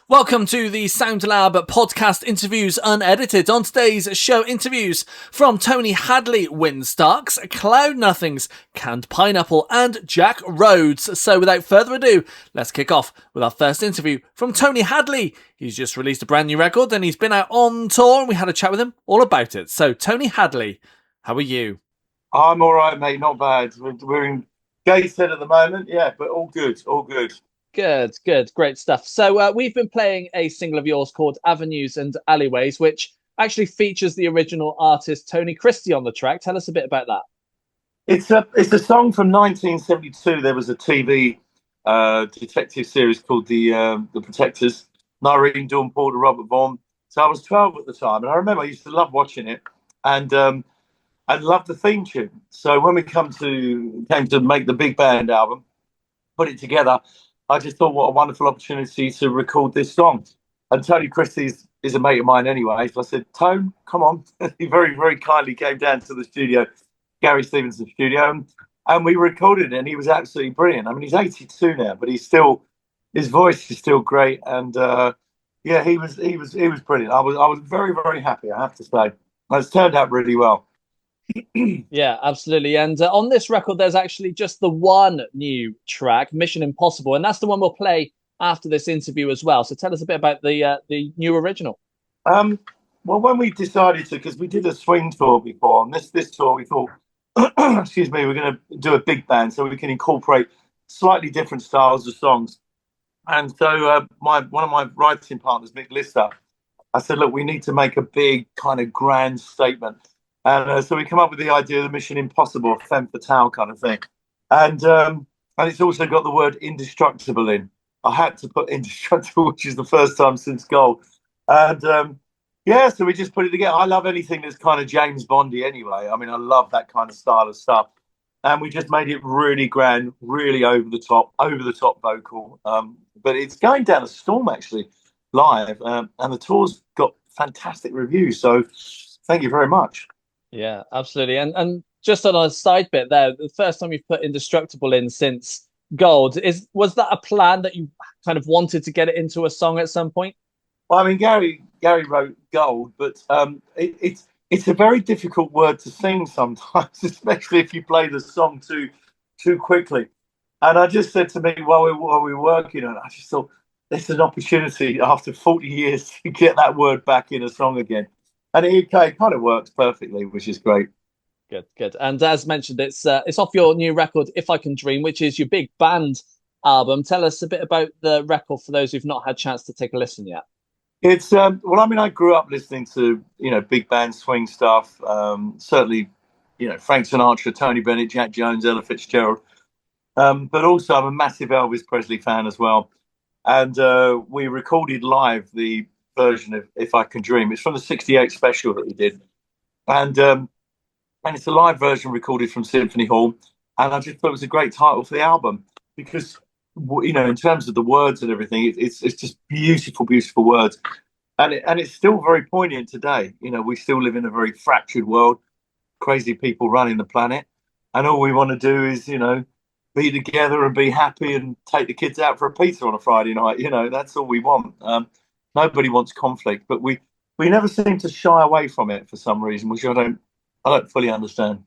Welcome to the Sound Lab podcast interviews unedited. On today's show, interviews from Tony Hadley, Windstarks, Cloud Nothings, Canned Pineapple, and Jack Rhodes. So without further ado, let's kick off with our first interview from Tony Hadley. He's just released a brand new record and he's been out on tour and we had a chat with him all about it. So Tony Hadley, how are you? I'm all right, mate. Not bad. We're in Gateshead at the moment, yeah, but all good, all good. Good. Great stuff. So we've been playing a single of yours called Avenues and Alleyways, which actually features the original artist Tony Christie on the track. Tell us a bit about that. It's a song from 1972. There was a TV detective series called The Protectors. Noreen, Dawn Porter, Robert Vaughn. So I was 12 at the time, and I remember I used to love watching it, and I loved the theme tune. So when we came to make the big band album, put it together, I just thought, what a wonderful opportunity to record this song. And Tony Christie is a mate of mine anyway. So I said, Tone, come on. He very, very kindly came down to the studio, Gary Stevenson's studio, and we recorded it. And he was absolutely brilliant. I mean, he's 82 now, but his voice is still great. And yeah, he was brilliant. I was very, very happy, I have to say. It's turned out really well. Yeah, absolutely. And on this record, there's actually just the one new track, Mission Impossible, and that's the one we'll play after this interview as well. So tell us a bit about the new original. Well, when we decided to, because we did a swing tour before, and this tour we thought, excuse me, we're going to do a big band so we can incorporate slightly different styles of songs. And so one of my writing partners, Mick Lister, I said, look, we need to make a big kind of grand statement. And so we come up with the idea of the Mission Impossible, femme fatale kind of thing. And it's also got the word indestructible in. I had to put indestructible, which is the first time since Gold. And yeah, so we just put it together. I love anything that's kind of James Bondy anyway. I mean, I love that kind of style of stuff. And we just made it really grand, really over the top vocal. But it's going down a storm, actually, live. And the tour's got fantastic reviews. So thank you very much. Yeah, absolutely. And just on a side bit there, the first time you've put Indestructible in since Gold, was that a plan that you kind of wanted to get it into a song at some point? Well, I mean, Gary wrote Gold, but it's a very difficult word to sing sometimes, especially if you play the song too quickly. And I just said to me while we were working on it, I just thought this is an opportunity after 40 years to get that word back in a song again. And it kind of works perfectly, which is great. Good. And as mentioned, it's off your new record, If I Can Dream, which is your big band album. Tell us a bit about the record for those who've not had a chance to take a listen yet. It's well, I mean, I grew up listening to big band swing stuff. Certainly, Frank Sinatra, Tony Bennett, Jack Jones, Ella Fitzgerald. But also, I'm a massive Elvis Presley fan as well. And we recorded live the version of If I Can Dream. It's from the '68 special that we did, and it's a live version recorded from Symphony Hall. And I just thought it was a great title for the album because in terms of the words and everything, it's just beautiful words, and it's still very poignant today. We still live in a very fractured world, crazy people running the planet, and all we want to do is be together and be happy and take the kids out for a pizza on a Friday night. That's all we want. Nobody wants conflict, but we never seem to shy away from it for some reason, which I don't fully understand.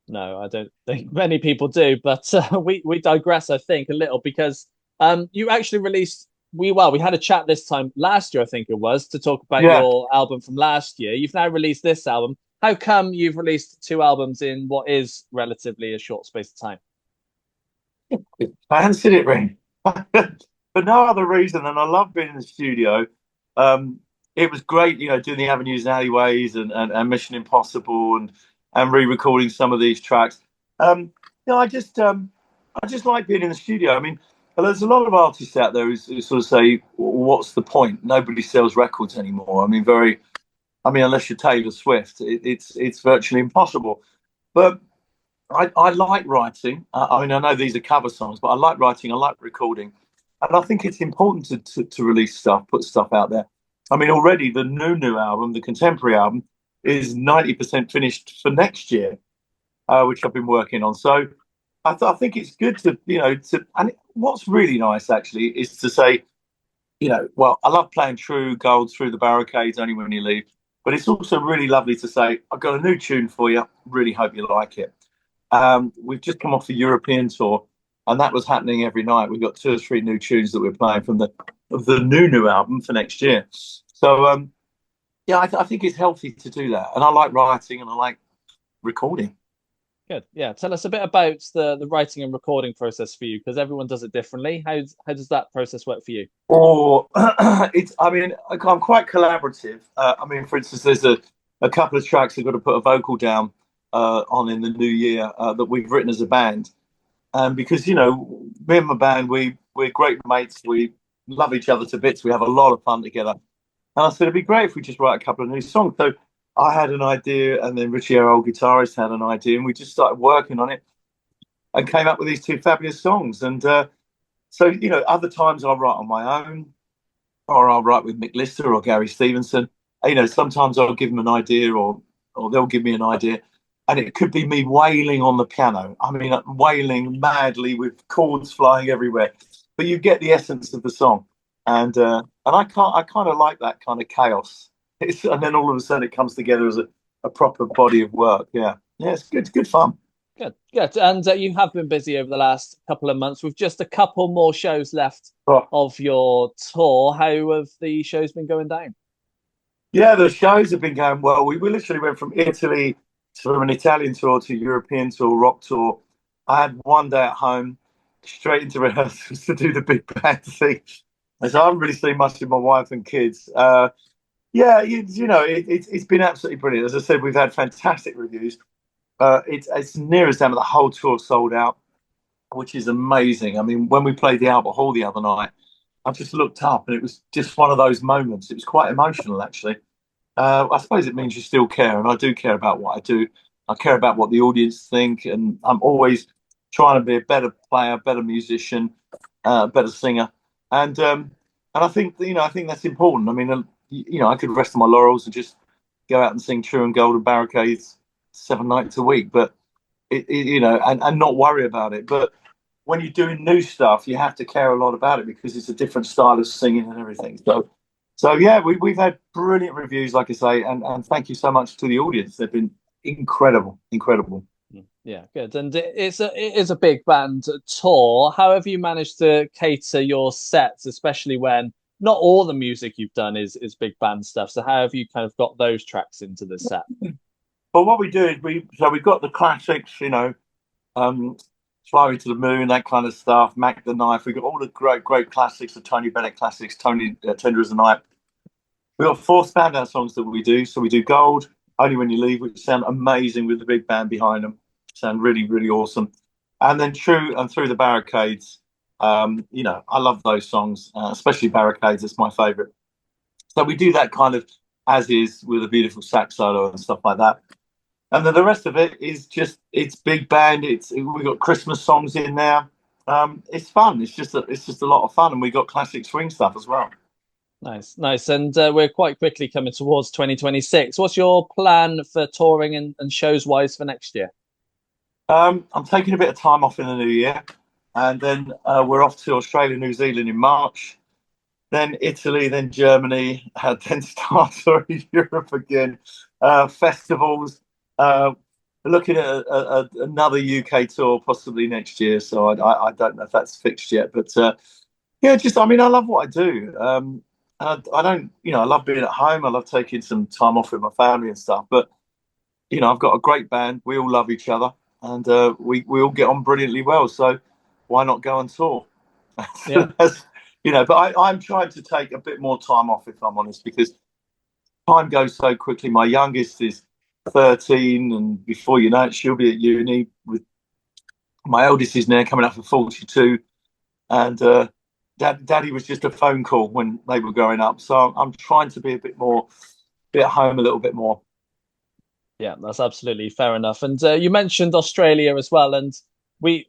No, I don't think many people do, but we digress, I think, a little because you actually released we had a chat this time last year, I think it was, to talk about your album from last year. You've now released this album. How come you've released two albums in what is relatively a short space of time? I fancied it, really. For no other reason than I love being in the studio. It was great, doing the Avenues and Alleyways and Mission Impossible and re-recording some of these tracks. I just like being in the studio. I mean, there's a lot of artists out there who sort of say, "What's the point? Nobody sells records anymore." I mean, unless you're Taylor Swift, it's virtually impossible. But I like writing. I mean, I know these are cover songs, but I like writing. I like recording. And I think it's important to release stuff, put stuff out there. I mean, already the new album, the contemporary album, is 90% finished for next year, which I've been working on. So I think it's good to. And what's really nice actually is to say well, I love playing True Gold Through the Barricades, Only When You Leave. But it's also really lovely to say, I've got a new tune for you. Really hope you like it. We've just come off the European tour, and that was happening every night. We've got two or three new tunes that we're playing from the new album for next year. So yeah, I think it's healthy to do that, and I like writing and I like recording. Good. Yeah. Tell us a bit about the writing and recording process for you, because everyone does it differently. How does that process work for you? Or I mean, I'm quite collaborative. I mean, for instance, there's a couple of tracks I've got to put a vocal down on in the new year that we've written as a band. And because, me and my band, we're great mates. We love each other to bits. We have a lot of fun together. And I said, it'd be great if we just write a couple of new songs. So I had an idea, and then Richie, our old guitarist, had an idea, and we just started working on it and came up with these two fabulous songs. And so, other times I'll write on my own, or I'll write with Mick Lister or Gary Stevenson. Sometimes I'll give them an idea, or they'll give me an idea, and it could be me wailing on the piano. I mean, wailing madly with chords flying everywhere. But you get the essence of the song, and I kind of like that kind of chaos. And then all of a sudden it comes together as a proper body of work. Yeah, yeah, it's good fun. Good, good. And you have been busy over the last couple of months with just a couple more shows left Oh, of your tour. How have the shows been going down? yeah, the shows have been going well. We literally went from Italy from an Italian tour to European tour, rock tour. I had one day at home, straight into rehearsals to do the big band thing. And so I haven't really seen much of my wife and kids. Yeah, it's been absolutely brilliant. As I said, we've had fantastic reviews. It's near as damn the whole tour sold out, which is amazing. I mean, when we played the Albert Hall the other night, I just looked up and it was just one of those moments. It was quite emotional, actually. I suppose it means you still care, and I do care about what I do. I care about what the audience think, and I'm always trying to be a better player, better musician, better singer, and I think I think that's important. I mean, I could rest on my laurels and just go out and sing True and Golden Barricades 7 nights a week, but and not worry about it. But when you're doing new stuff, you have to care a lot about it because it's a different style of singing and everything. So yeah, we've had brilliant reviews, like I say, and thank you so much to the audience. They've been incredible, incredible. Yeah, good. And it is a big band tour. How have you managed to cater your sets, especially when not all the music you've done is big band stuff? So how have you kind of got those tracks into the set? But what we do is we've got the classics, um, Fly Me to the Moon, that kind of stuff. Mac the Knife. We've got all the great classics, the Tony Bennett classics, Tony Tender as the Night. We've got four standout songs that we do. So we do Gold, Only When You Leave, which sound amazing with the big band behind them. Sound really, really awesome. And then True and Through the Barricades. I love those songs, especially Barricades. It's my favorite. So we do that kind of as is with a beautiful sax solo and stuff like that. And then the rest of it is just it's big band. We got Christmas songs in there. It's fun. It's just a lot of fun, and we got classic swing stuff as well. Nice, nice. And we're quite quickly coming towards 2026. What's your plan for touring and shows wise for next year? I'm taking a bit of time off in the new year, and then we're off to Australia, New Zealand in March, then Italy, then Germany, then start Europe again. Festivals. Uh, Looking at another UK tour possibly next year. So I don't know if that's fixed yet, but yeah, just I mean I love what I do. I don't I love being at home. I love taking some time off with my family and stuff. But I've got a great band. We all love each other, and we all get on brilliantly well. So why not go on tour? Yeah. But I'm trying to take a bit more time off, if I'm honest, because time goes so quickly. My youngest is 13, and before you know it, she'll be at uni. With my eldest is now coming up for 42, and Daddy was just a phone call when they were growing up. So I'm trying to be be at home a little bit more. Yeah, that's absolutely fair enough. And you mentioned Australia as well, and we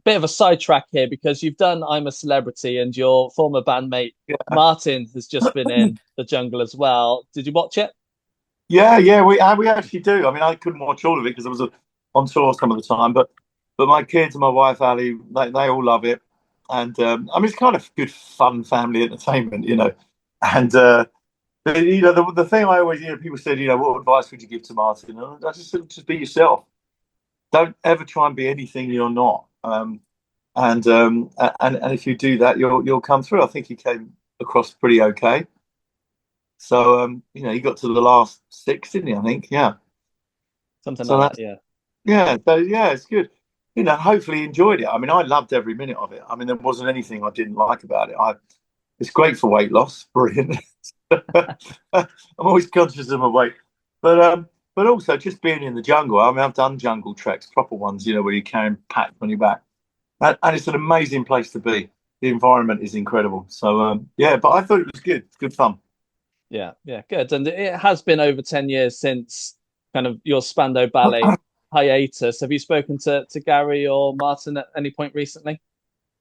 bit of a sidetrack here because you've done I'm a Celebrity, and your former bandmate Yeah, Martin has just been in the jungle as well. Did you watch it? yeah. We actually do. I mean, I couldn't watch all of it because I was on tour some of the time, but my kids and my wife Ali, they all love it. and I mean, it's kind of good fun family entertainment, And the thing I always, people said, what advice would you give to Martin? And I just said, just be yourself. Don't ever try and be anything you're not. And if you do that, you'll come through. I think he came across pretty okay. So he got to the last six, didn't he? I think, yeah. Something So like that's that, yeah. yeah, so yeah, it's good. Hopefully he enjoyed it. I mean, I loved every minute of it. I mean, there wasn't anything I didn't like about it. It's great for weight loss, brilliant. I'm always conscious of my weight, but also just being in the jungle. I mean, I've done jungle treks, proper ones, where you carry packed on your back, and it's an amazing place to be. The environment is incredible. So yeah, but I thought it was good. It's good fun. Yeah, yeah, good. And it has been over 10 years since kind of your Spandau Ballet hiatus. Have you spoken to Gary or Martin at any point recently?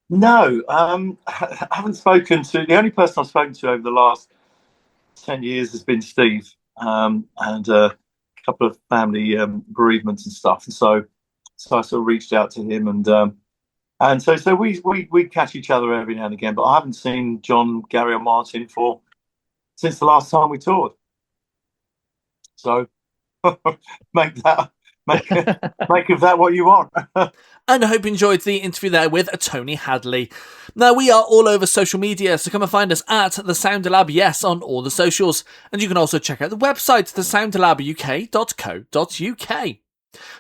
No, I haven't spoken to the only person I've spoken to over the last 10 years has been Steve, and a couple of family bereavements and stuff. And so I sort of reached out to him, and so we catch each other every now and again. But I haven't seen John, Gary, or Martin for since the last time we toured. So make that make make of that what you want. And I hope you enjoyed the interview there with Tony Hadley. Now, we are all over social media, so come and find us at The Sounder Lab, yes, on all the socials. And you can also check out the website, thesounderlabuk.co.uk.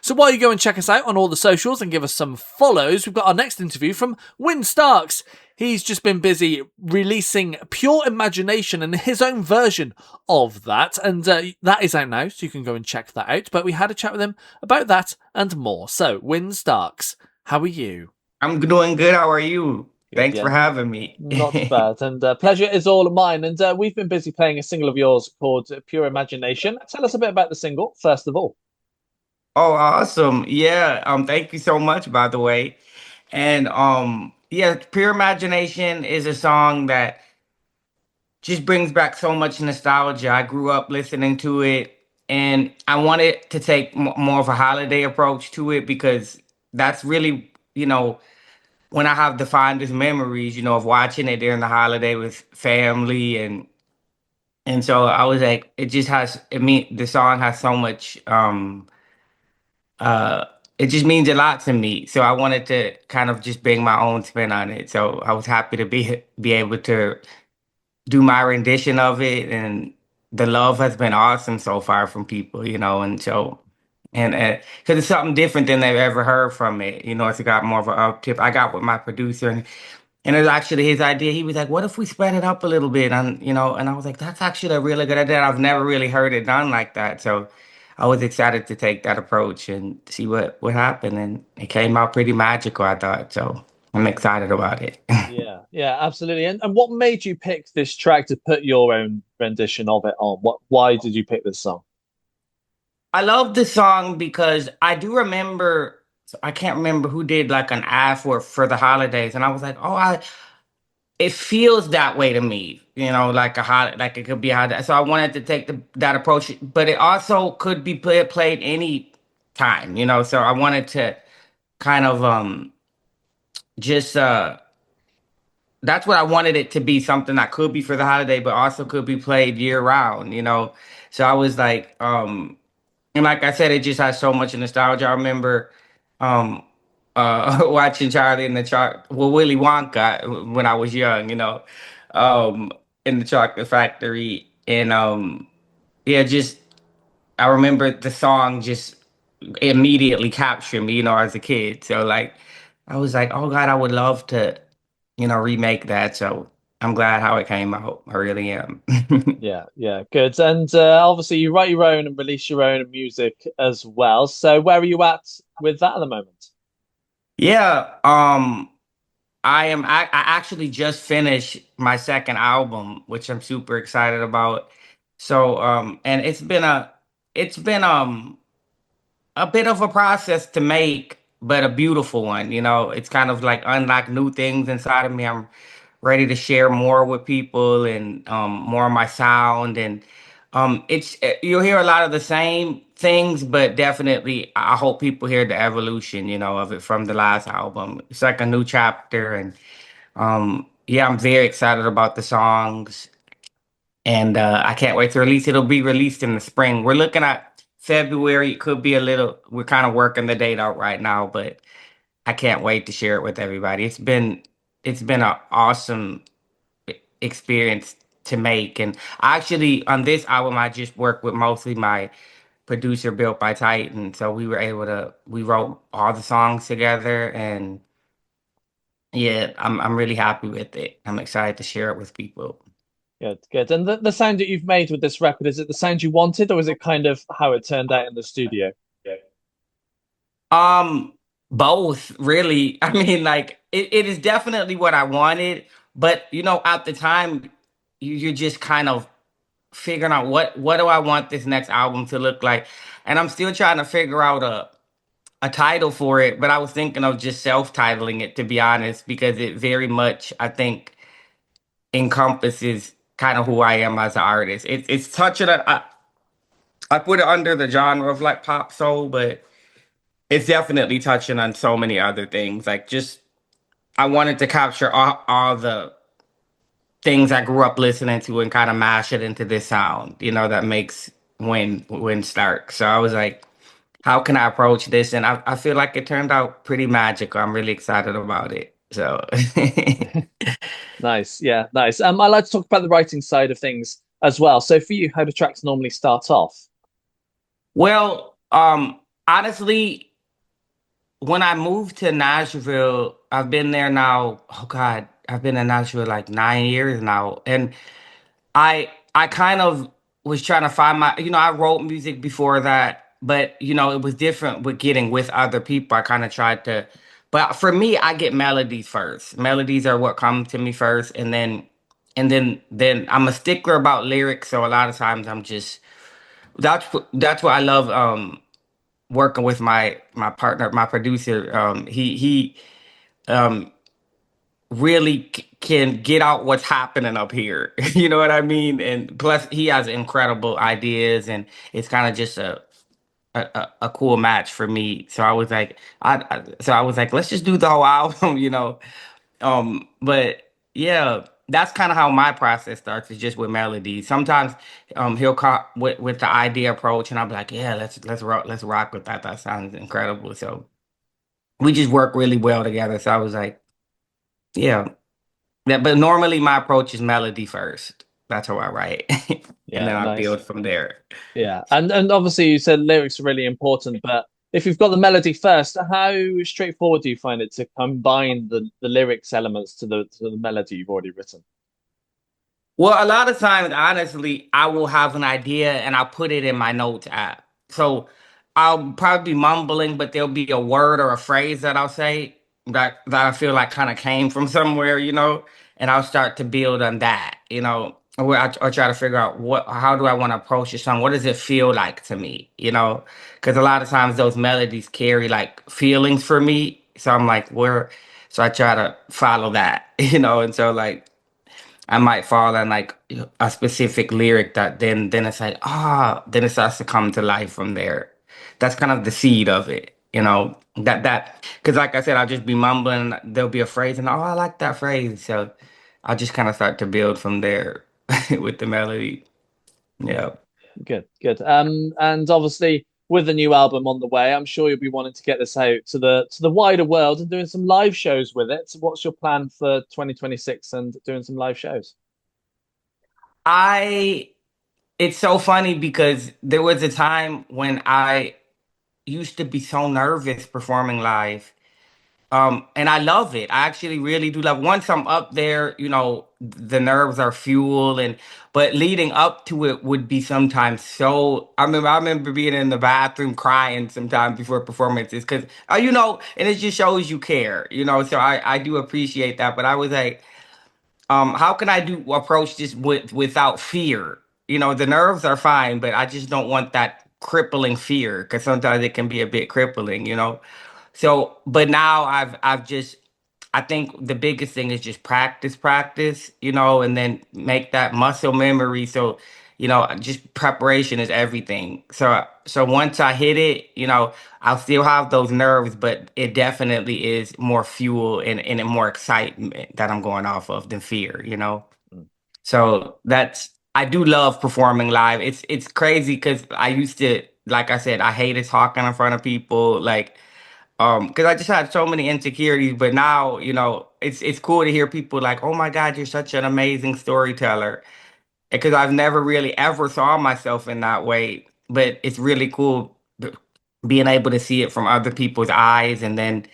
So while you go and check us out on all the socials and give us some follows, we've got our next interview from Win Starks. He's just been busy releasing Pure Imagination and his own version of that, and that is out now, so you can go and check that out. But we had a chat with him about that and more. So, Win Starks, how are you? I'm doing good. How are you? Good, Thanks yeah. for having me. Not bad, and pleasure is all of mine. And we've been busy playing a single of yours called Pure Imagination. Tell us a bit about the single, first of all. Oh, awesome. Yeah. Thank you so much, by the way. And yeah, Pure Imagination is a song that just brings back so much nostalgia. I grew up listening to it, and I wanted to take more of a holiday approach to it because that's really, when I have the fondest memories, of watching it during the holiday with family. And so I was like, the song has so much uh it just means a lot to me. So I wanted to kind of just bring my own spin on it. So I was happy to be able to do my rendition of it, and the love has been awesome so far from people, and so and because it's something different than they've ever heard from it. It's got more of a up tip. I got with my producer, and it was actually his idea. He was like, "What if we sped it up a little bit?" And I was like, "That's actually a really good idea. I've never really heard it done like that." So I was excited to take that approach and see what happened, and it came out pretty magical, I thought. So I'm excited about it. Yeah, yeah, absolutely. And what made you pick this track to put your own rendition of it on? Why did you pick this song? I love the song because I do remember. I can't remember who did like an ad for the holidays, and I was like, "Oh, it feels that way to me, like like it could be a holiday." So I wanted to take that approach, but it also could be played any time, So I wanted to kind of just that's what I wanted it to be, something that could be for the holiday, but also could be played year round, So I was like, and like I said, it just has so much nostalgia. I remember um watching Charlie in the Willy Wonka when I was young, um in the chocolate factory. And yeah, just I remember the song just immediately captured me, as a kid. So like I was like, oh God, I would love to, remake that. So I'm glad how it came out. I really am. Yeah, yeah, good. And obviously, you write your own and release your own music as well. So, where are you at with that at the moment? Yeah, I actually just finished my second album, which I'm super excited about. So and it's been a bit of a process to make, but a beautiful one. It's kind of like unlock new things inside of me. I'm ready to share more with people, and more of my sound. And you'll hear a lot of the same things, but definitely I hope people hear the evolution, of it from the last album. It's like a new chapter, and Yeah, I'm very excited about the songs, and I can't wait to release. It'll be released in the spring. We're looking at February. It could be a little. We're kind of working the date out right now, but I can't wait to share it with everybody. It's been an awesome experience to make, and actually on this album, I just worked with mostly my producer built by Titan. So we wrote all the songs together, and yeah, I'm really happy with it. I'm excited to share it with people. Good, good. And the sound that you've made with this record, is it the sound you wanted, or is it kind of how it turned out in the studio? Um, Both really. I mean, like it is definitely what I wanted, but at the time, you're just kind of figuring out what do I want this next album to look like, and I'm still trying to figure out a title for it. But I was thinking of just self-titling it, to be honest, because it very much, I think, encompasses kind of who I am as an artist. It's touching on, I put it under the genre of like pop soul, but it's definitely touching on so many other things. Like, just I wanted to capture all the things I grew up listening to and kind of mash it into this sound, that makes Wind Stark. So I was like, how can I approach this? And I feel like it turned out pretty magical. I'm really excited about it. So Nice, yeah, nice. I like to talk about the writing side of things as well. So for you, how do tracks normally start off? well, honestly, when I moved to Nashville, I've been there now. Oh God, I've been in Nashville like 9 years now, and I kind of was trying to find my. I wrote music before that, but it was different with getting with other people. I kind of tried to, but for me, I get melodies first. Melodies are what come to me first, and then I'm a stickler about lyrics. So a lot of times I'm just that's what I love. Working with my partner, my producer. He um really can get out what's happening up here. You know what I mean? And plus, he has incredible ideas, and it's kind of just a cool match for me. So I was like, let's just do the whole album. But yeah, that's kind of how my process starts. Is just with melodies. Sometimes he'll call with the idea approach, and I'll be like, yeah, let's rock with that. That sounds incredible. So we just work really well together. So I was like, yeah. Yeah, but normally my approach is melody first. That's how I write, and Yeah, then I nice. build from there. Yeah, and obviously you said lyrics are really important, but if you've got the melody first, how straightforward do you find it to combine the lyrics elements to the melody you've already written? Well, a lot of times, honestly, I will have an idea and I'll put it in my notes app. So I'll probably be mumbling, but there'll be a word or a phrase that I'll say that I feel like kind of came from somewhere, and I'll start to build on that, where I try to figure out how do I want to approach this song? What does it feel like to me, Because a lot of times those melodies carry like feelings for me. So I'm like, so I try to follow that, and so like, I might fall on like a specific lyric that then it's like then it starts to come to life from there. That's kind of the seed of it, that because like I said, I'll just be mumbling. There'll be a phrase, and I like that phrase, so I'll just kind of start to build from there with the melody. Yeah, Yeah. good, good. And obviously with the new album on the way, I'm sure you'll be wanting to get this out to the wider world and doing some live shows with it. So what's your plan for 2026 and doing some live shows? I It's so funny because there was a time when I used to be so nervous performing live. And I love it. I actually really do love. Once I'm up there, the nerves are fuel, but leading up to it would be sometimes so. I remember being in the bathroom crying sometimes before performances because and it just shows you care, So I do appreciate that. But I was like, how can I do approach this without fear? The nerves are fine, but I just don't want that crippling fear because sometimes it can be a bit crippling, So, but now I've just I think the biggest thing is just practice, and then make that muscle memory. So, just preparation is everything. So once I hit it, I'll still have those nerves, but it definitely is more fuel and more excitement that I'm going off of than fear. So I do love performing live. It's crazy because I used to, like I said, I hated talking in front of people, like because I just had so many insecurities. But now, it's cool to hear people like, "Oh my God, you're such an amazing storyteller," because I've never really ever saw myself in that way. But it's really cool being able to see it from other people's eyes, and then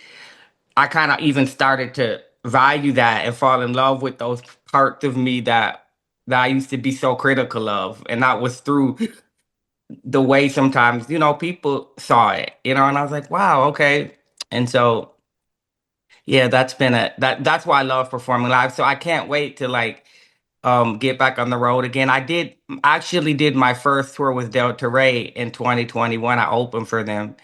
I kind of even started to value that and fall in love with those parts of me that I used to be so critical of. And that was through the way sometimes, people saw it, and I was like, wow, okay. And so, yeah, that's why I love performing live. So I can't wait to like get back on the road again. Actually did my first tour with Delta Ray in 2021. I opened for them,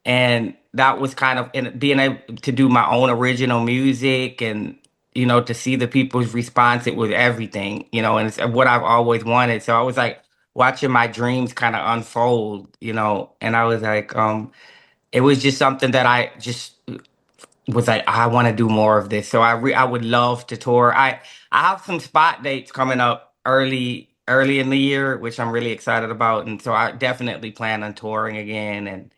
and that was kind of being able to do my own original music, and to see the people's response. It was everything, and it's what I've always wanted. So I was like watching my dreams kind of unfold, and I was like, it was just something that I just was like, I want to do more of this. So I would love to tour. I have some spot dates coming up early in the year, which I'm really excited about, and so I definitely plan on touring again, and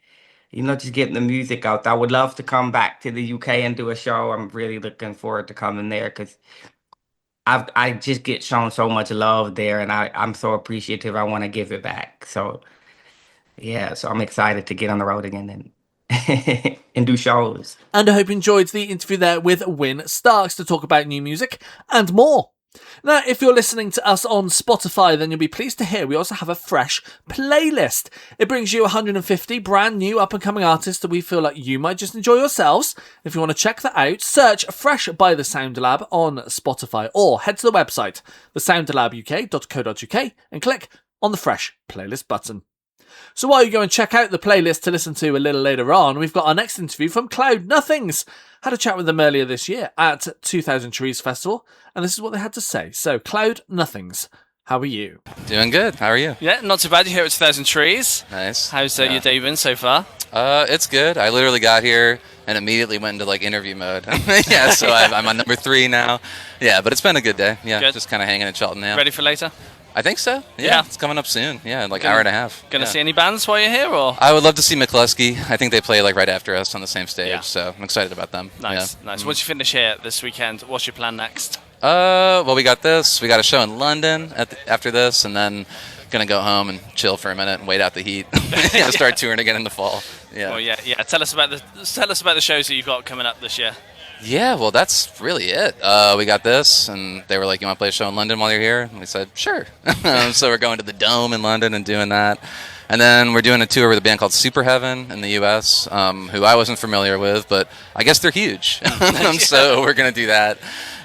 just getting the music out. I would love to come back to the UK and do a show. I'm really looking forward to coming there because I just get shown so much love there, and I'm so appreciative. I want to give it back. So yeah, so I'm excited to get on the road again and and do shows. And I hope you enjoyed the interview there with Win Starks to talk about new music and more. Now, if you're listening to us on Spotify, then you'll be pleased to hear we also have a fresh playlist. It brings you 150 brand new up-and-coming artists that we feel like you might just enjoy yourselves. If you want to check that out, search Fresh by The Sound Lab on Spotify or head to the website, thesoundlabuk.co.uk, and click on the Fresh playlist button. So while you go and check out the playlist to listen to a little later on, we've got our next interview from Cloud Nothings. Had a chat with them earlier this year at 2000 Trees Festival, and this is what they had to say. So, Cloud Nothings, how are you? Doing good. How are you? Yeah, not too bad. You're here at 2000 Trees. Nice. How's your day been so far? It's good. I literally got here and immediately went into like interview mode. Yeah, so I'm on number 3 now. Yeah, but it's been a good day. Yeah, good. Just kind of hanging at Cheltenham now. Ready for later? I think so. Yeah, it's coming up soon. Yeah, like hour and a half. Gonna see any bands while you're here, or? I would love to see McCluskey. I think they play like right after us on the same stage, Yeah. so I'm excited about them. Nice. Once you finish here this weekend, what's your plan next? Well, we got this. We got a show in London after this, and then gonna go home and chill for a minute and wait out the heat. Start touring again in the fall. Yeah. Well, yeah. Tell us about the shows that you've got coming up this year. Yeah, well, that's really it. We got this, and they were like, you want to play a show in London while you're here? And we said, sure. So we're going to the Dome in London and doing that. And then we're doing a tour with a band called Super Heaven in the U.S., who I wasn't familiar with, but I guess they're huge. So we're going to do that.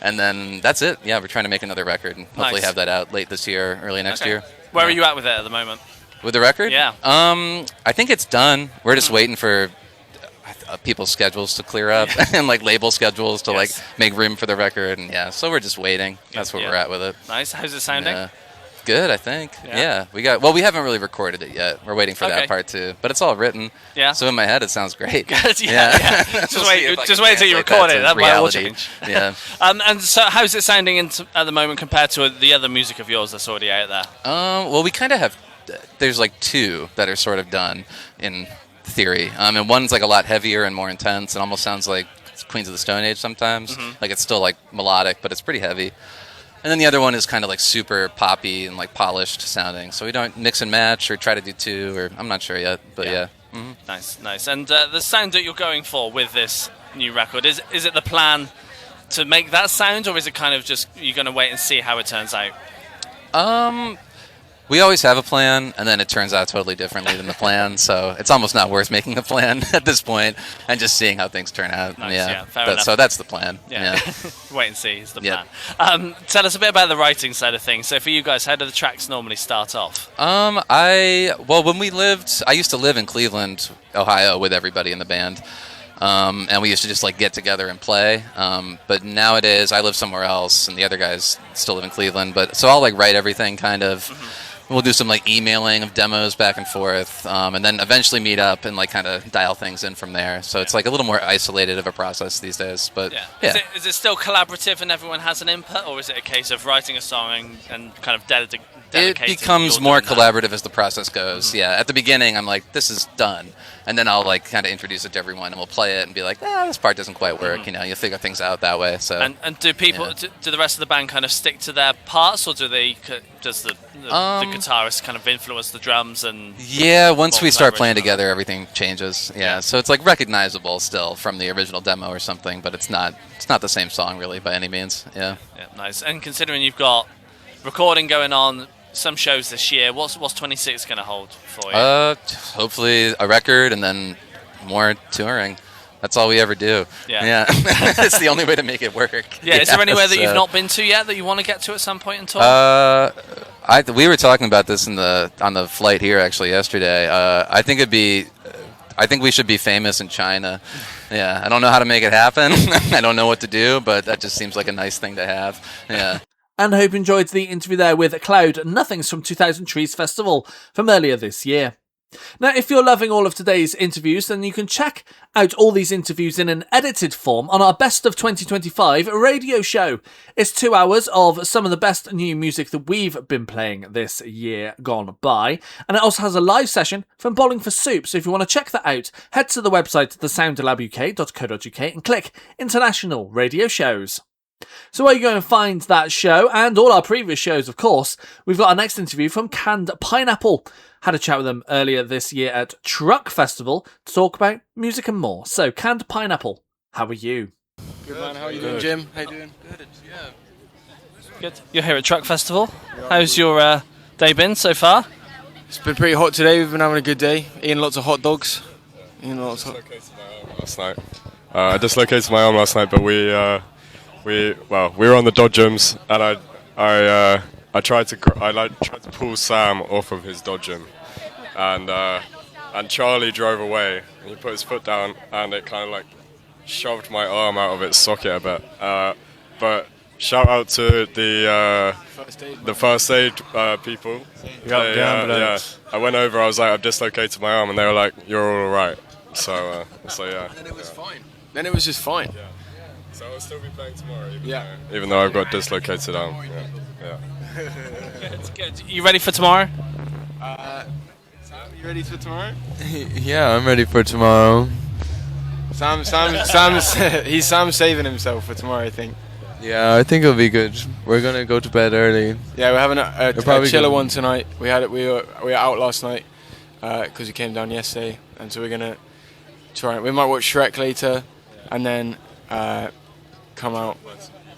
And then that's it. Yeah, we're trying to make another record and hopefully have that out late this year, early next year. Where are you at with it at the moment? With the record? Yeah. I think it's done. We're just waiting for people's schedules to clear up and like label schedules to like make room for the record, and so we're just waiting. That's where we're at with it. Nice. How's it sounding? Good, I think. Yeah. We haven't really recorded it yet. We're waiting for that part too, but it's all written. Yeah. So in my head it sounds great. Yeah. Just wait until you record it. That might all change. Yeah. And so how's it sounding at the moment compared to the other music of yours that's already out there? Well, we kind of have. There's like 2 that are sort of done in theory, and one's like a lot heavier and more intense and almost sounds like Queens of the Stone Age sometimes. Like it's still like melodic, but it's pretty heavy. And then the other one is kind of like super poppy and like polished sounding, so we don't mix and match or try to do 2, or I'm not sure yet, but yeah. Nice. And the sound that you're going for with this new record, is it the plan to make that sound, or is it kind of just you're going to wait and see how it turns out? We always have a plan, and then it turns out totally differently than the plan, so it's almost not worth making a plan at this point and just seeing how things turn out. Nice, fair enough. So that's the plan. Yeah. Wait and see is the plan. Tell us a bit about the writing side of things. So for you guys, how do the tracks normally start off? I used to live in Cleveland, Ohio with everybody in the band. And we used to just like get together and play. But nowadays I live somewhere else and the other guys still live in Cleveland. But so I'll like write everything kind of we'll do some like emailing of demos back and forth, and then eventually meet up and like kind of dial things in from there. So it's like a little more isolated of a process these days. But yeah. Is it still collaborative and everyone has an input, or is it a case of writing a song and kind of dedicating? It becomes more collaborative as the process goes. Mm-hmm. Yeah, at the beginning, I'm like, this is done. And then I'll like kind of introduce it to everyone, and we'll play it and be like, this part doesn't quite work. You know, you figure things out that way. So. And do people, do the rest of the band kind of stick to their parts, or does the guitarist kind of influence the drums? And once we start playing together, everything changes. Yeah, so it's like recognizable still from the original demo or something, but it's not the same song really by any means. Yeah, nice. And considering you've got recording going on, some shows this year, what's 26 going to hold for you? Hopefully a record and then more touring. That's all we ever do. Yeah. It's the only way to make it work. Yeah. Is there anywhere that you've not been to yet that you want to get to at some point in time? We were talking about this on the flight here actually yesterday. I think we should be famous in China. Yeah. I don't know how to make it happen. I don't know what to do, but that just seems like a nice thing to have. Yeah. And hope you enjoyed the interview there with Cloud Nothings from 2000 Trees Festival from earlier this year. Now, if you're loving all of today's interviews, then you can check out all these interviews in an edited form on our Best of 2025 radio show. It's 2 hours of some of the best new music that we've been playing this year gone by. And it also has a live session from Bowling for Soup. So if you want to check that out, head to the website thesoundlabuk.co.uk and click International Radio Shows. So where you go and find that show and all our previous shows, of course, we've got our next interview from Canned Pineapple. Had a chat with them earlier this year at Truck Festival to talk about music and more. So, Canned Pineapple, how are you? Good man, how are you doing, Jim? How you doing? Good, yeah. Good. You're here at Truck Festival. How's your day been so far? It's been pretty hot today. We've been having a good day, eating lots of hot dogs. Last night. I dislocated my arm last night, but we were on the dodgems, and I tried to pull Sam off of his dodgem, and Charlie drove away. And he put his foot down, and it kind of like shoved my arm out of its socket a bit. But shout out to the first aid people. Yeah. I went over. I was like, I've dislocated my arm, and they were like, "You're all right." So yeah. And then it was fine. Then it was just fine. Yeah. So I'll still be playing tomorrow, even though I've got a dislocated arm. Yeah. It's good. You ready for tomorrow? Sam, you ready for tomorrow? Yeah, I'm ready for tomorrow. Sam's saving himself for tomorrow, I think. Yeah, I think it'll be good. We're gonna go to bed early. Yeah, we're having a chiller one tonight. We were out last night because we came down yesterday, and so we're gonna try. We might watch Shrek later, and then come out.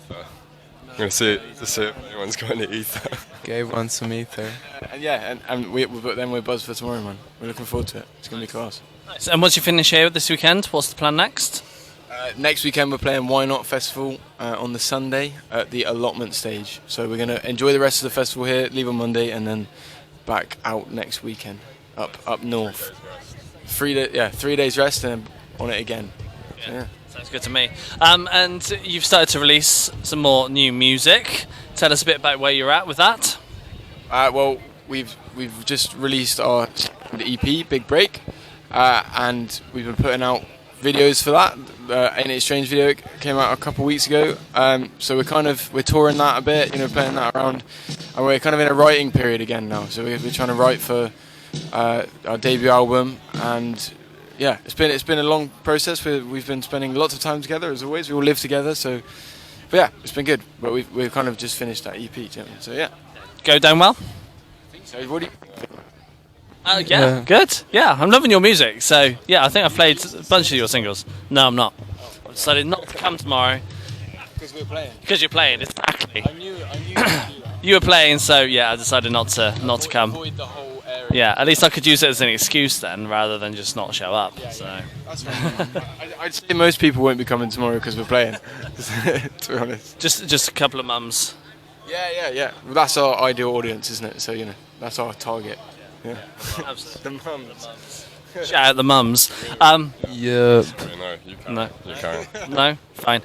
I'm gonna see if anyone's got any ether. Gabe wants some ether. But then we're buzzed for tomorrow, man. We're looking forward to it. It's gonna be class. Nice. And once you finish here this weekend, what's the plan next? Next weekend we're playing Why Not Festival on the Sunday at the allotment stage. So we're gonna enjoy the rest of the festival here, leave on Monday, and then back out next weekend up north. 3 days rest and then on it again. Yeah. Sounds good to me. And you've started to release some more new music. Tell us a bit about where you're at with that. Well, we've just released our EP, Big Break, and we've been putting out videos for that. Ain't It Strange video came out a couple of weeks ago. So we're touring that a bit, playing that around, and we're kind of in a writing period again now. So we're trying to write for our debut album, and yeah, it's been a long process. We've been spending lots of time together as always. We all live together, but yeah, it's been good. But we've kind of just finished that EP, so yeah. Go down well. I think so. What do you? Yeah, good. Yeah, I'm loving your music. So yeah, I think I've played a bunch of your singles. No, I'm not. I decided not to come tomorrow. Because we're playing. Because you're playing, exactly. I knew you'd do that. You were playing, so yeah, I decided not to come. Avoid the whole area. Yeah, at least I could use it as an excuse then, rather than just not show up. So that's right. I'd say most people won't be coming tomorrow because we're playing. To be honest. Just a couple of mums. Yeah. Well, that's our ideal audience, isn't it? So that's our target. Yeah. Absolutely. The mums. Shout out the mums. Yep. Sorry, no, you can't. No. You can't. No, fine.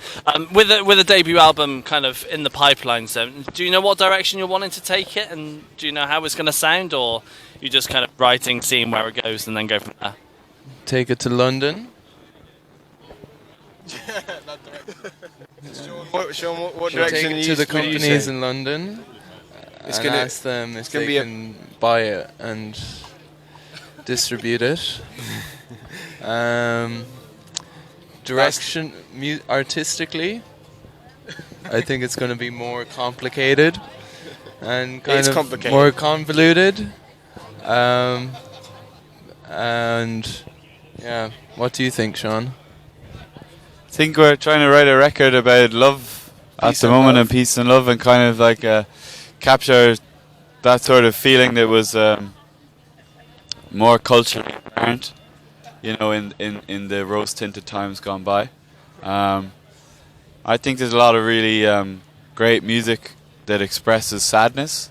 With a debut album kind of in the pipeline, so do you know what direction you're wanting to take it, and do you know how it's going to sound, or you just kind of writing, seeing where it goes, and then go from there? Take it to London. Sean, what Take direction it to the companies in London and ask them if they can buy it and distribute it. Direction artistically, I think it's going to be more complicated and kind of more convoluted. And yeah, what do you think, Sean? I think we're trying to write a record about love at the moment, and peace and love, and kind of like capture that sort of feeling that was more culturally apparent, you know, in the rose-tinted times gone by. I think there's a lot of really great music that expresses sadness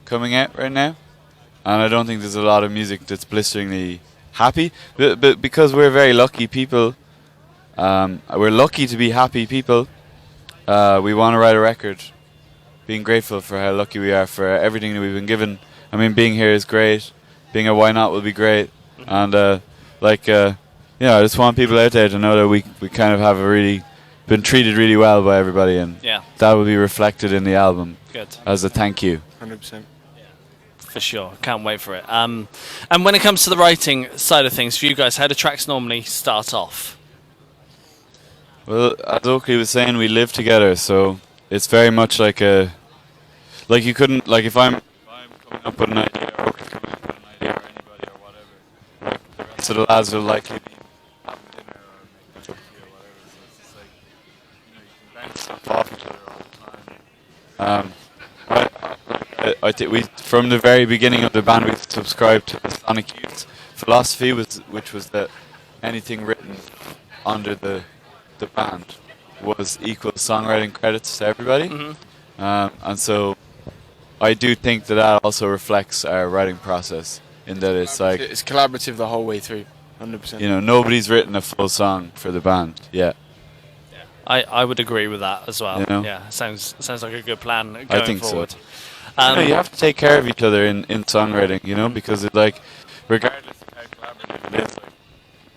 coming out right now, and I don't think there's a lot of music that's blisteringly happy, but because we're very lucky people, we're lucky to be happy people, we want to write a record being grateful for how lucky we are for everything that we've been given. I mean, being here is great, being a Why Not will be great, and I just want people out there to know that we kind of have been treated really well by everybody, and that will be reflected in the album. Good. As a thank you. 100%. For sure, can't wait for it. And when it comes to the writing side of things, for you guys, how do tracks normally start off? Well, as Oakley was saying, we live together, so it's very much like you couldn't, like if I'm coming up with an idea, or Oakley's coming up with an idea, or anybody or whatever, like the rest of the lads will likely be having dinner or making a cookie or whatever, so it's just like, you know, you can bounce stuff off each other all the time. I think we, from the very beginning of the band, we subscribed to the Sonic Youth philosophy, which was that anything written under the band was equal songwriting credits to everybody. And so I do think that also reflects our writing process, in that it's like it's collaborative the whole way through, 100%. You know, nobody's written a full song for the band yet. I would agree with that as well. You know? Yeah, sounds like a good plan going I think forward. so. You have to take care of each other in songwriting, you know, because it, like, regardless of how collaborative it is, like,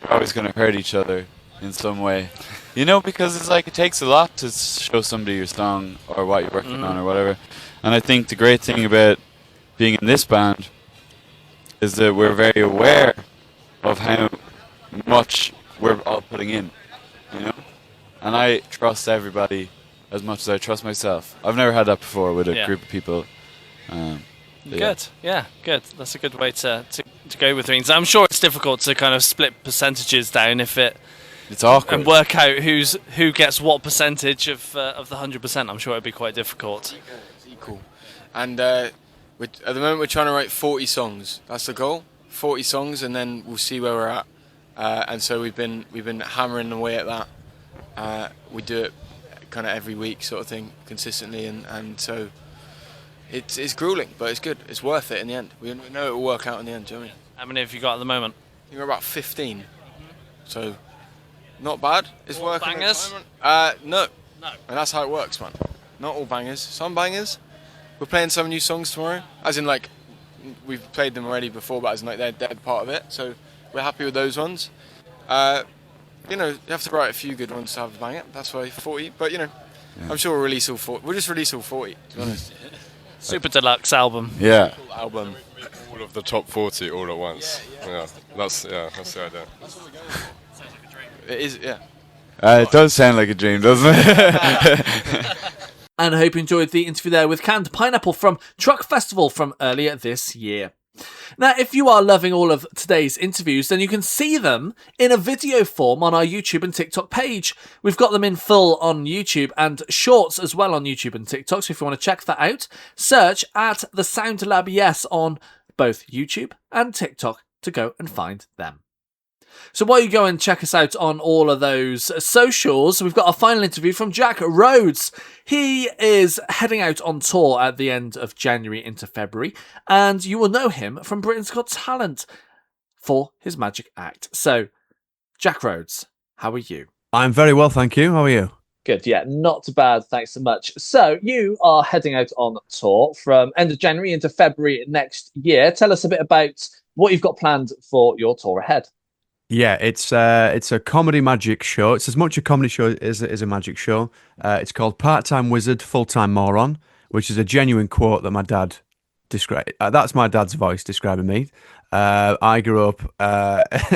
you're always going to hurt each other in some way. You know, because it's like it takes a lot to show somebody your song or what you're working on or whatever. And I think the great thing about being in this band is that we're very aware of how much we're all putting in, you know? And I trust everybody as much as I trust myself. I've never had that before with a group of people. Good. Yeah, good. That's a good way to go with things. I'm sure it's difficult to kind of split percentages down it's awkward, and work out who gets what percentage of the 100%. I'm sure it'd be quite difficult. It's equal. And at the moment we're trying to write 40 songs. That's the goal. 40 songs, and then we'll see where we're at. And so we've been hammering away at that. We do it kind of every week, sort of thing, consistently, and so it's grueling, but it's good. It's worth it in the end. We know it will work out in the end. Do you know what I mean? How many have you got at the moment? I think we're about 15. So not bad. It's all working. Bangers? No. And that's how it works, man. Not all bangers. Some bangers. We're playing some new songs tomorrow. As in, like, we've played them already before, but as in, like, they're part of it. So we're happy with those ones. You know, you have to write a few good ones to have a banger. That's why 40. But, you know, I'm sure we'll release all 40. We'll just release all 40, to be honest. Super deluxe album. Yeah. Album. All of the top 40 all at once. Yeah. That's the idea. It is, yeah. It does sound like a dream, doesn't it? And I hope you enjoyed the interview there with Canned Pineapple from Truck Festival from earlier this year. Now, if you are loving all of today's interviews, then you can see them in a video form on our YouTube and TikTok page. We've got them in full on YouTube and shorts as well on YouTube and TikTok. So if you want to check that out, search at the Sound Lab Yes on both YouTube and TikTok to go and find them. So while you go and check us out on all of those socials, we've got our final interview from Jack Rhodes. He is heading out on tour at the end of January into February, and you will know him from Britain's Got Talent. for his magic act. So, Jack Rhodes, how are you? I'm very well, thank you. How are you? Good, yeah, not too bad, thanks so much. So, you are heading out on tour from end of January into February next year. Tell us a bit about what you've got planned for your tour ahead. Yeah, it's a comedy magic show. It's as much a comedy show as it is a magic show. It's called Part-Time Wizard, Full-Time Moron, which is a genuine quote that my dad described. That's my dad's voice describing me. I grew up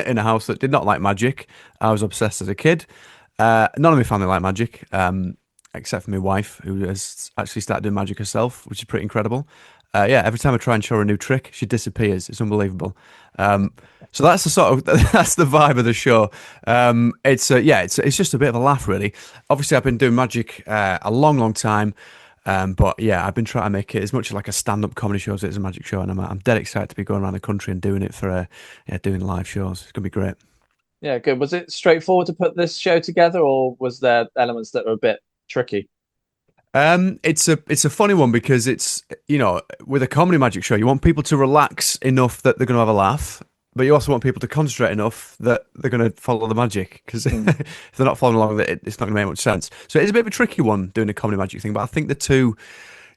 in a house that did not like magic. I was obsessed as a kid. None of my family like magic, except for my wife, who has actually started doing magic herself, which is pretty incredible. Every time I try and show her a new trick, she disappears. It's unbelievable. So that's the sort of that's the vibe of the show. It's just a bit of a laugh, really. Obviously, I've been doing magic a long time, but yeah, I've been trying to make it as much like a stand-up comedy show as it is a magic show, and I'm dead excited to be going around the country and doing it for doing live shows. It's gonna be great. Yeah, good. Was it straightforward to put this show together, or was there elements that were a bit tricky? It's a funny one because it's, with a comedy magic show, you want people to relax enough that they're going to have a laugh, but you also want people to concentrate enough that they're going to follow the magic, because if they're not following along, it's not going to make much sense. So it's a bit of a tricky one doing a comedy magic thing, but I think the two,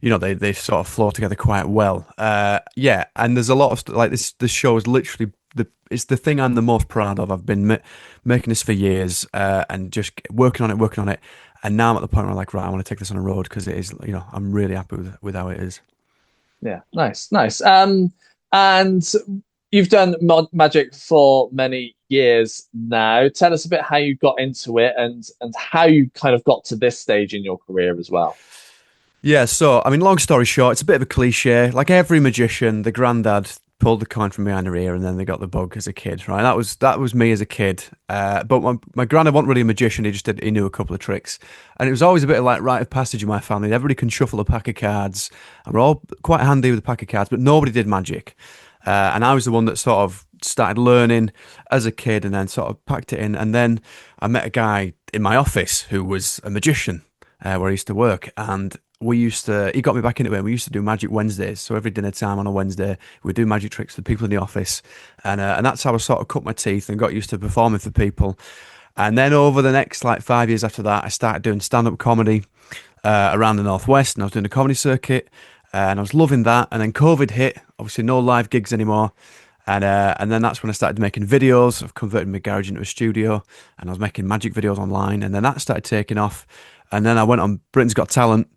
they sort of flow together quite well. And there's a lot of like this show is literally it's the thing I'm the most proud of. I've been making this for years and just working on it. And now I'm at the point where I'm like, right, I want to take this on a road because it is, I'm really happy with how it is. Yeah, nice. And you've done magic for many years now. Tell us a bit how you got into it and how you kind of got to this stage in your career as well. Yeah, so, long story short, it's a bit of a cliche. Like every magician, the granddad pulled the coin from behind her ear and then they got the bug as a kid, right? That was me as a kid. But my granddad wasn't really a magician. He knew a couple of tricks. And it was always a bit of like rite of passage in my family. Everybody can shuffle a pack of cards. And we're all quite handy with a pack of cards, but nobody did magic. And I was the one that sort of started learning as a kid and then sort of packed it in. And then I met a guy in my office who was a magician where I used to work. And he got me back into it. We used to do Magic Wednesdays. So every dinner time on a Wednesday, we'd do magic tricks for people in the office. And that's how I sort of cut my teeth and got used to performing for people. And then over the next 5 years after that, I started doing stand-up comedy around the Northwest. And I was doing a comedy circuit and I was loving that. And then COVID hit, obviously no live gigs anymore. And then that's when I started making videos. I've converted my garage into a studio and I was making magic videos online. And then that started taking off. And then I went on Britain's Got Talent.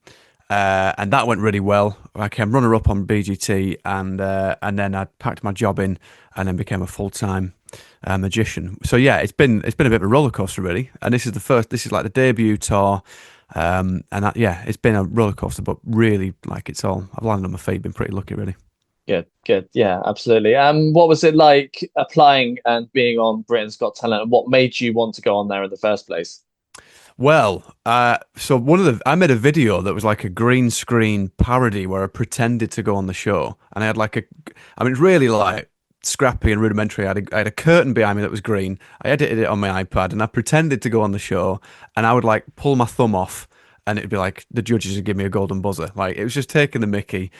And that went really well. I came runner-up on BGT, and then I packed my job in, and then became a full-time magician. So yeah, it's been a bit of a roller coaster really. And this is like the debut tour, it's been a roller coaster, but really I've landed on my feet. Been pretty lucky really. Good, yeah, absolutely. What was it like applying and being on Britain's Got Talent, and what made you want to go on there in the first place? Well, so I made a video that was like a green screen parody where I pretended to go on the show, and I had it's really like scrappy and rudimentary. I had a curtain behind me that was green. I edited it on my iPad, and I pretended to go on the show, and I would like pull my thumb off, and it'd be like the judges would give me a golden buzzer. Like it was just taking the mickey,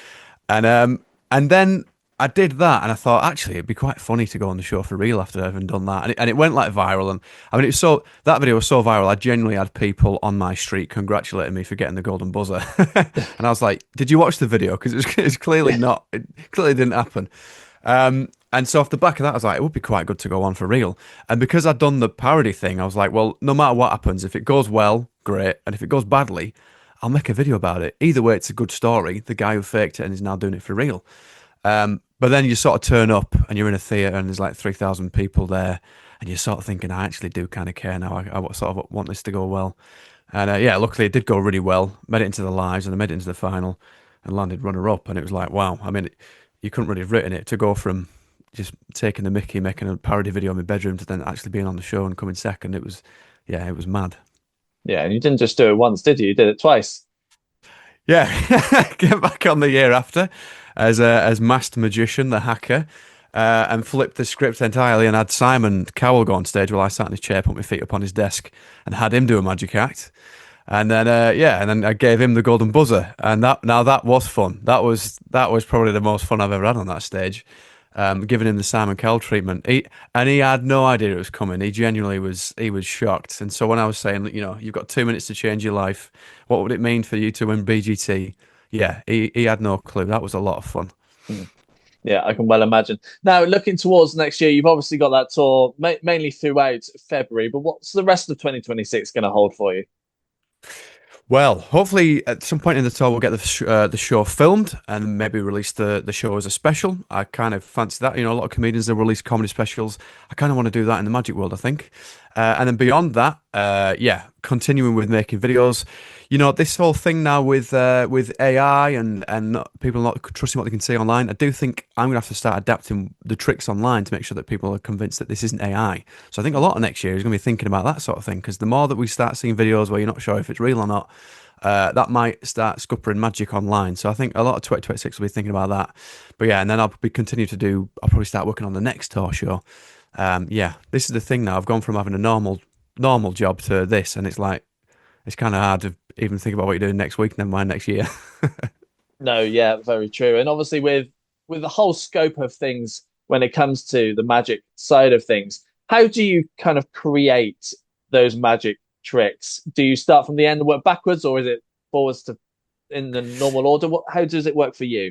and then I did that, and I thought actually it'd be quite funny to go on the show for real after having done that, and it went like viral. And that video was so viral. I genuinely had people on my street congratulating me for getting the golden buzzer, and I was like, "Did you watch the video? Because it's clearly not. It clearly didn't happen." And so off the back of that, I was like, it would be quite good to go on for real. And because I'd done the parody thing, I was like, well, no matter what happens, if it goes well, great, and if it goes badly, I'll make a video about it. Either way, it's a good story. The guy who faked it and is now doing it for real. But then you sort of turn up and you're in a theatre and there's like 3,000 people there and you're sort of thinking, I actually do kind of care now. I sort of want this to go well. And luckily it did go really well. Made it into the lives and I made it into the final and landed runner-up. And it was like, wow. I mean, you couldn't really have written it to go from just taking the mickey, making a parody video in my bedroom to then actually being on the show and coming second. It was mad. Yeah, and you didn't just do it once, did you? You did it twice. Yeah, came back on the year after as Masked Magician, the hacker, and flipped the script entirely and had Simon Cowell go on stage while I sat in his chair, put my feet up on his desk, and had him do a magic act. And then and then I gave him the golden buzzer, and that was fun. That was probably the most fun I've ever had on that stage. giving him the Simon Cowell treatment. He had no idea it was coming. He genuinely was shocked. And so when I was saying, you've got 2 minutes to change your life, what would it mean for you to win BGT? Yeah, he had no clue. That was a lot of fun. Yeah, I can well imagine. Now, looking towards next year, you've obviously got that tour mainly throughout February, but what's the rest of 2026 going to hold for you? Well, hopefully at some point in the tour we'll get the show filmed and maybe release the show as a special. I kind of fancy that. A lot of comedians that release comedy specials. I kind of want to do that in the magic world, I think. And then beyond that, continuing with making videos. This whole thing now with AI and people not trusting what they can see online. I do think I'm going to have to start adapting the tricks online to make sure that people are convinced that this isn't AI. So I think a lot of next year is going to be thinking about that sort of thing, because the more that we start seeing videos where you're not sure if it's real or not, that might start scuppering magic online. So I think a lot of 2026 will be thinking about that. But yeah, and then I'll probably start working on the next tour show. This is the thing now. I've gone from having a normal job to this, and it's like, it's kind of hard to even think about what you're doing next week, never mind next year. No, yeah, very true. And obviously with the whole scope of things when it comes to the magic side of things, how do you kind of create those magic tricks? Do you start from the end and work backwards, or is it forwards to in the normal order? How does it work for you?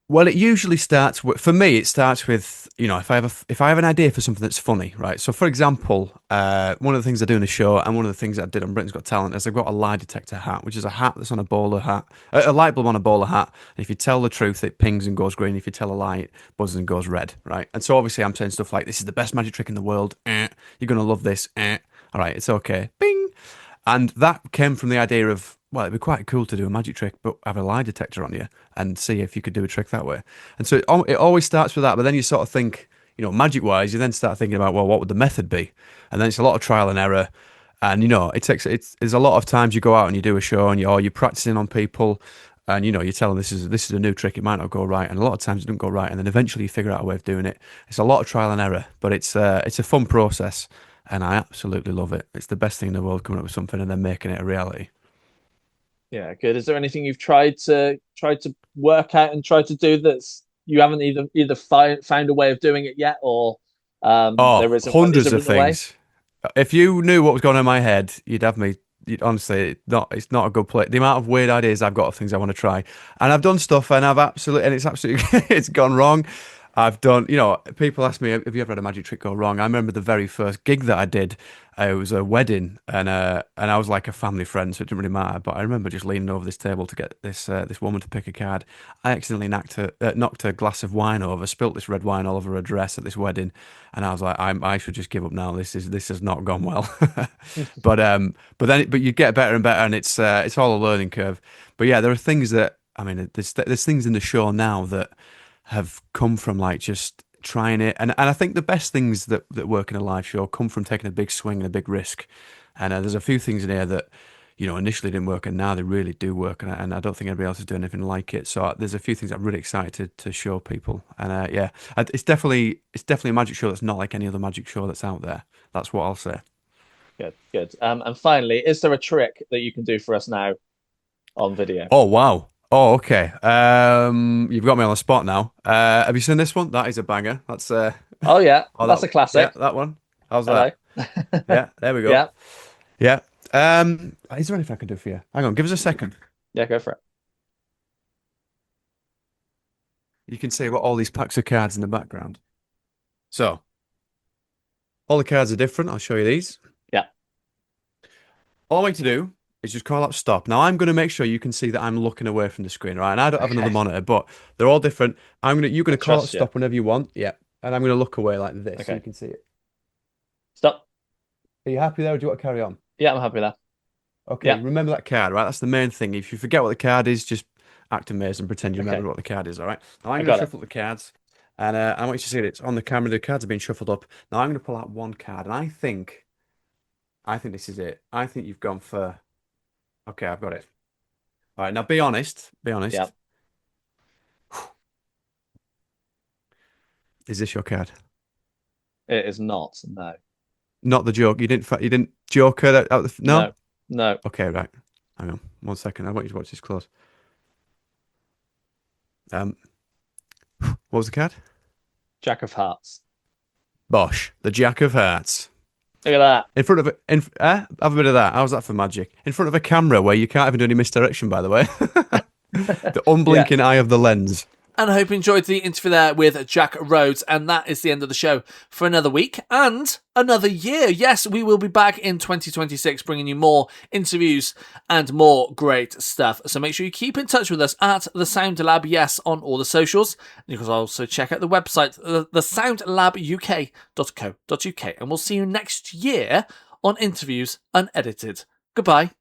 Well, it usually starts with, for me, it starts with, if I have an idea for something that's funny, right? So, for example, one of the things I do in the show, and one of the things I did on Britain's Got Talent, is I've got a lie detector hat, which is a hat that's on a bowler hat, a light bulb on a bowler hat. And if you tell the truth, it pings and goes green. If you tell a lie, it buzzes and goes red, right? And so obviously I'm saying stuff like, this is the best magic trick in the world. You're going to love this. All right, it's okay. Bing. And that came from the idea of, well, it'd be quite cool to do a magic trick, but have a lie detector on you and see if you could do a trick that way. And so it always starts with that, but then you sort of think, magic-wise, you then start thinking about, well, what would the method be? And then it's a lot of trial and error. And, there's a lot of times you go out and you do a show and you're practicing on people, and, you tell them this is a new trick, it might not go right. And a lot of times it doesn't go right. And then eventually you figure out a way of doing it. It's a lot of trial and error, but it's a fun process. And I absolutely love it. It's the best thing in the world, coming up with something and then making it a reality. Yeah, good. Is there anything you've tried to work out and try to do that's you haven't either found a way of doing it yet, or there isn't hundreds of things. If you knew what was going on in my head, you'd have me. Honestly, it's not a good place. The amount of weird ideas I've got of things I want to try, and I've done stuff, and it's absolutely it's gone wrong. I've done, people ask me, have you ever had a magic trick go wrong? I remember the very first gig that I did. It was a wedding, and I was like a family friend, so it didn't really matter. But I remember just leaning over this table to get this woman to pick a card. I accidentally knocked a glass of wine over, spilt this red wine all over her dress at this wedding, and I was like, I should just give up now. This has not gone well. but you get better and better, and it's all a learning curve. But yeah, there are things that, there's things in the show now that have come from like just trying it, and I think the best things that work in a live show come from taking a big swing and a big risk. And there's a few things in here that initially didn't work, and now they really do work, and I don't think anybody else is doing anything like it. So there's a few things I'm really excited to show people, and it's definitely a magic show that's not like any other magic show that's out there. That's what I'll say. Good. And finally, is there a trick that you can do for us now on video? Oh wow. Oh, okay. You've got me on the spot now. Have you seen this one? That is a banger. That's oh yeah, that's a classic. Yeah, that one. How's that? Yeah, there we go. Yeah. Yeah. Is there anything I can do for you? Hang on, give us a second. Yeah, go for it. You can see what all these packs of cards in the background. So, all the cards are different. I'll show you these. Yeah. All I need to do is just call out stop. Now I'm going to make sure you can see that I'm looking away from the screen, right? And I don't have another monitor, but they're all different. You're going to call out stop whenever you want. Yeah. And I'm going to look away like this so you can see it. Stop. Are you happy there, or do you want to carry on? Yeah, I'm happy there. Okay, yeah. Remember that card, right? That's the main thing. If you forget what the card is, just act amazed and pretend you remember what the card is, all right? Now I'm going to shuffle the cards, and I want you to see it. It's on the camera. The cards are being shuffled up. Now I'm going to pull out one card, and I think this is it. I think you've gone for... Okay, I've got it. All right, now be honest. Yeah. Is this your card? It is not. No. Not the joke. You didn't joke her out the... No? No. Okay, right. Hang on 1 second. I want you to watch this close. What was the card? Jack of Hearts. Bosh, the Jack of Hearts. Look at that. In front of have a bit of that. How's that for magic? In front of a camera where you can't even do any misdirection, by the way. The unblinking eye of the lens. And I hope you enjoyed the interview there with Jack Rhodes. And that is the end of the show for another week and another year. Yes, we will be back in 2026 bringing you more interviews and more great stuff. So make sure you keep in touch with us at The Sound Lab, yes, on all the socials. You can also check out the website, thesoundlabuk.co.uk. And we'll see you next year on Interviews Unedited. Goodbye.